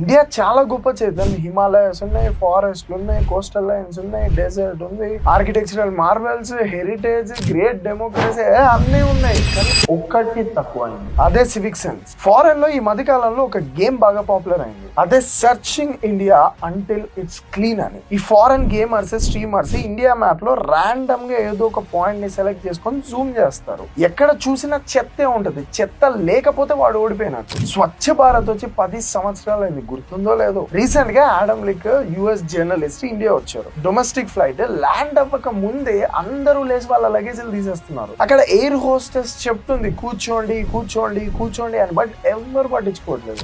India చాలా గొప్ప చేద్దాం. హిమాలయస్ ఉన్నాయి, ఫారెస్ట్లు ఉన్నాయి, కోస్టల్ లైన్స్ ఉన్నాయి, డెజర్ట్ ఉంది, architectural Marvel's, heritage, great democracy అన్నీ ఉన్నాయి. కానీ ఒక్కటి తక్కువ అయింది, అదే సివిక్ సెన్స్. ఫారెన్ లో ఈ మధ్య కాలంలో ఒక గేమ్ బాగా పాపులర్ అయింది, అదే searching India until it's clean అని. ఈ foreign gamers, streamers India map లో ర్యాండమ్ గా ఏదో ఒక పాయింట్ ని సెలెక్ట్ చేసుకొని జూమ్ చేస్తారు. ఎక్కడ చూసినా చెత్తే ఉంటది, చెత్త లేకపోతే వాడు ఓడిపోయినట్టు. స్వచ్ఛ భారత్ వచ్చి 10 సంవత్సరాలు అయింది, గుర్తుందో లేదో. రీసెంట్ గా ఆడమ్ లిక్ యుఎస్ జర్నలిస్ట్ ఇండియా వచ్చారు. డొమెస్టిక్ ఫ్లైట్ ల్యాండ్ అవ్వక ముందే అందరూ లేచి వాళ్ళ లగేజ్లు తీసేస్తున్నారు. అక్కడ ఎయిర్ హోస్టెస్ చెప్తుంది కూర్చోండి కూర్చోండి కూర్చోండి అని, బట్ ఎవరు పట్టించుకోవట్లేదు.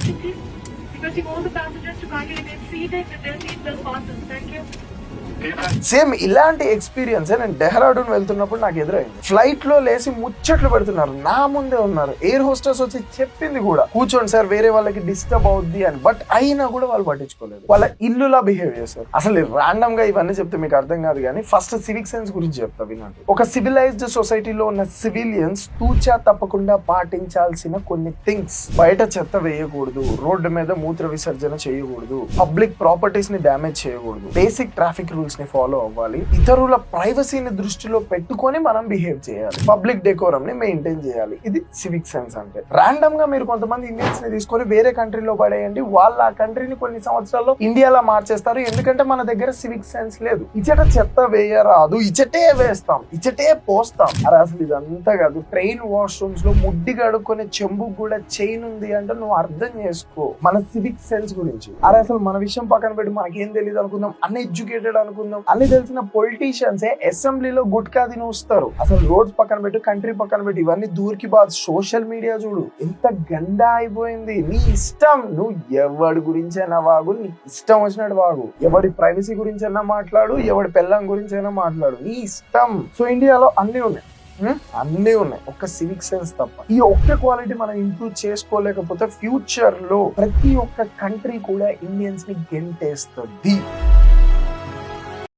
సేమ్ ఇలాంటి ఎక్స్పీరియన్స్ నేను డెహ్రాడూన్ వెళ్తున్నప్పుడు నాకు ఎదురైంది. ఫ్లైట్ లో లేసి ముచ్చట్లు పెడుతున్నారు, నా ముందే ఉన్నారు. ఎయిర్ హోస్టెస్ వచ్చి చెప్పింది కూడా కూర్చోండి సార్, వేరే వాళ్ళకి డిస్టర్బ్ అవుద్ది అని, బట్ అయినా కూడా వాళ్ళు పట్టించుకోలేదు. వాళ్ళ ఇల్లులా బిహేవ్ చేస్తారు. అసలు రాండమ్ గా ఇవన్నీ చెప్తే మీకు అర్థం కాదు, కానీ ఫస్ట్ సివిక్ సెన్స్ గురించి చెప్తా వినండి. ఒక సివిలైజ్డ్ సొసైటీలో ఉన్న సివిలియన్స్ తూచా తప్పకుండా పాటించాల్సిన కొన్ని థింగ్స్: బయట చెత్త వేయకూడదు, రోడ్డు మీద మూత్ర విసర్జన చేయకూడదు, పబ్లిక్ ప్రాపర్టీస్ ని డ్యామేజ్ చేయకూడదు, బేసిక్ ట్రాఫిక్ రూల్స్ ని ఫాలో అవ్వాలి, ఇతరుల ప్రైవసీని దృష్టిలో పెట్టుకొని మనం బిహేవ్ చేయాలి, పబ్లిక్ డెకోరం ని మెయింటైన్ చేయాలి. ఇది సివిక్ సెన్స్ అంటే. రాండమ్ గా మీరు కొంతమంది ఇండియన్స్ ని తీసుకొని వేరే కంట్రీలో పడేయండి, వాళ్ళ ఆ కంట్రీని కొన్ని సంవత్సరాల్లో ఇండియాలో మార్చేస్తారు. ఎందుకంటే మన దగ్గర సివిక్ సెన్స్ లేదు. ఇచ్చట చెత్త వేయరాదు, ఇచ్చటే వేస్తాం, ఇచ్చటే పోస్తాం. అరే అసలు ఇదంతా కాదు. ట్రైన్ వాష్రూమ్స్ లో ముడ్డి కడుక్కునే చెంబు కూడా చైన్ ఉంది అంటే నువ్వు అర్థం చేసుకో మన సివిక్ సెన్స్ గురించి. అరే అసలు మన విషయం పక్కన పెట్టి మనకేం తెలియదు అనుకుందాం, అన్ఎడ్యుకేటెడ్ అనుకుందాం. అన్ని తెలిసిన పొలిటీషియన్స్ అసెంబ్లీలో గుట్కా తిని వస్తారు. అసలు రోడ్స్ పక్కన పెట్టు, కంట్రీ పక్కన పెట్టు, ఇవన్నీ దూరికి బాధ. సోషల్ మీడియా చూడు ఎంత గందా అయిపోయింది. నీ ఇష్టం, నువ్వు ఎవడి గురించైనా వాగు, నీ ఇష్టం వచ్చినట్టు వాగు, ఎవడి ప్రైవసీ గురించైనా మాట్లాడు, ఎవడి పెళ్ళం గురించైనా మాట్లాడు, నీ ఇష్టం. సో ఇండియాలో అన్ని ఉన్నాయి, ఒక్క సివిక్ సెన్స్ తప్ప. ఈ ఒక్క క్వాలిటీ మనం ఇంప్రూవ్ చేసుకోలేకపోతే ఫ్యూచర్ లో ప్రతి ఒక్క కంట్రీ కూడా ఇండియన్స్ ని గెంటేస్తుంది.